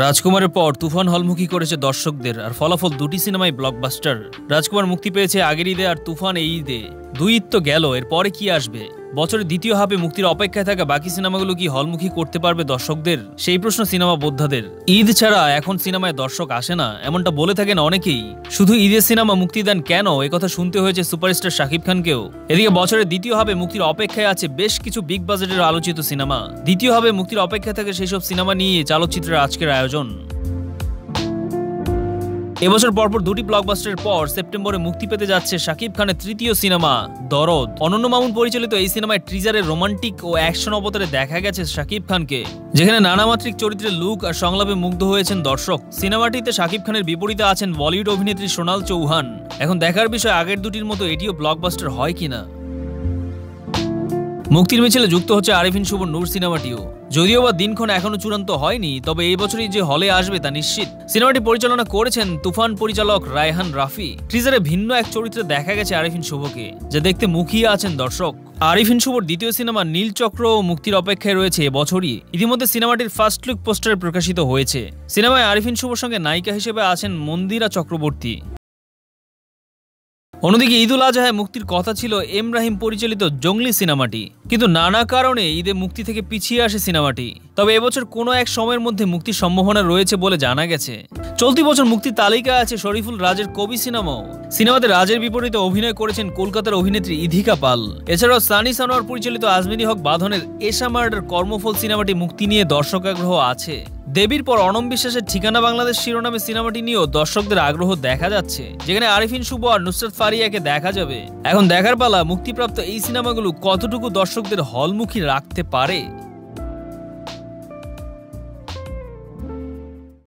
রাজকুমারের পর তুফান হলমুখী করেছে দর্শকদের, আর ফলাফল দুটি সিনেমাই ব্লকবাস্টার। রাজকুমার মুক্তি পেয়েছে আগের ঈদে, আর তুফান এই ঈদে। দুই ঈদ তো গেল, এরপরে কি আসবে? বছরের দ্বিতীয় হাফে মুক্তির অপেক্ষায় থাকা বাকি সিনেমাগুলো কি হলমুখী করতে পারবে দর্শকদের? সেই প্রশ্ন সিনেমা বোদ্ধাদের। ঈদ ছাড়া এখন সিনেমায় দর্শক আসে না, এমনটা বলে থাকেন অনেকেই। শুধু ঈদের সিনেমা মুক্তি দেন কেন, একথা শুনতে হয়েছে সুপারস্টার শাকিব খানকেও। এদিকে বছরের দ্বিতীয় হাফে মুক্তির অপেক্ষায় আছে বেশ কিছু বিগ বাজেটের আলোচিত সিনেমা। দ্বিতীয় হাফে মুক্তির অপেক্ষায় থাকে সেই সব সিনেমা নিয়ে চলচ্চিত্রের আজকের আয়োজন। এবছর পরপর দুটি ব্লকবাস্টারের পর সেপ্টেম্বরে মুক্তি পেতে যাচ্ছে শাকিব খানের তৃতীয় সিনেমা দরদ। অনন্য মামুন পরিচালিত এই সিনেমায় ট্রিজারে রোমান্টিক ও অ্যাকশন অবতারে দেখা গেছে শাকিব খানকে, যেখানে নানামাত্রিক চরিত্রের লুক আর সংলাপে মুগ্ধ হয়েছেন দর্শক। সিনেমাটিতে শাকিব খানের বিপরীতে আছেন বলিউড অভিনেত্রী সোনাল চৌহান। এখন দেখার বিষয় আগের দুটির মতো এটিও ব্লকবাস্টার হয় কিনা। মুক্তির মিছিলে যুক্ত হচ্ছে আরিফিন শুভর নূর সিনেমাটিও। যদিও বা দিনক্ষণ এখনো চূড়ান্ত হয়নি, তবে এই বছরই যে হলে আসবে তা নিশ্চিত। সিনেমাটি পরিচালনা করেছেন তুফান পরিচালক রায়হান রাফি। ট্রিজারে ভিন্ন এক চরিত্রে দেখা গেছে আরিফিন শুভকে, যা দেখতে মুখিয়ে আছেন দর্শক। আরিফিন শুভর দ্বিতীয় সিনেমা নীলচক্র মুক্তির অপেক্ষায় রয়েছে এবছরই। ইতিমধ্যে সিনেমাটির ফার্স্ট লুক পোস্টার প্রকাশিত হয়েছে। সিনেমায় আরিফিন শুভর সঙ্গে নায়িকা হিসেবে আছেন মন্দিরা চক্রবর্তী। অন্যদিকে ঈদুল আজহায় মুক্তির কথা ছিল এম রাহিম পরিচালিত জঙ্গলি সিনেমাটি, কিন্তু নানা কারণে ঈদে মুক্তি থেকে পিছিয়ে আসে সিনেমাটি। তবে এবছর কোনো এক সময়ের মধ্যে মুক্তির সম্ভাবনা রয়েছে বলে জানা গেছে। চলতি বছর মুক্তির তালিকায় আছে শরীফুল রাজের কবি সিনেমাও। সিনেমাতে রাজের বিপরীতে অভিনয় করেছেন কলকাতার অভিনেত্রী ইধিকা পাল। এছাড়াও সানি সানোয়ার পরিচালিত আজমিরি হক বাঁধনের এশা মার্ডার কর্মফল সিনেমাটি মুক্তি নিয়ে দর্শক আগ্রহ আছে। দেবীর পর অনম বিশ্বাসের ঠিকানা বাংলাদেশ শিরোনামে সিনেমাটি নিয়েও দর্শকদের আগ্রহ দেখা যাচ্ছে, যেখানে আরিফিন শুভ আর নুসরাত ফারিয়াকে দেখা যাবে। এখন দেখার পালা মুক্তিপ্রাপ্ত এই সিনেমাগুলো কতটুকু দর্শকদের হলমুখী রাখতে পারে।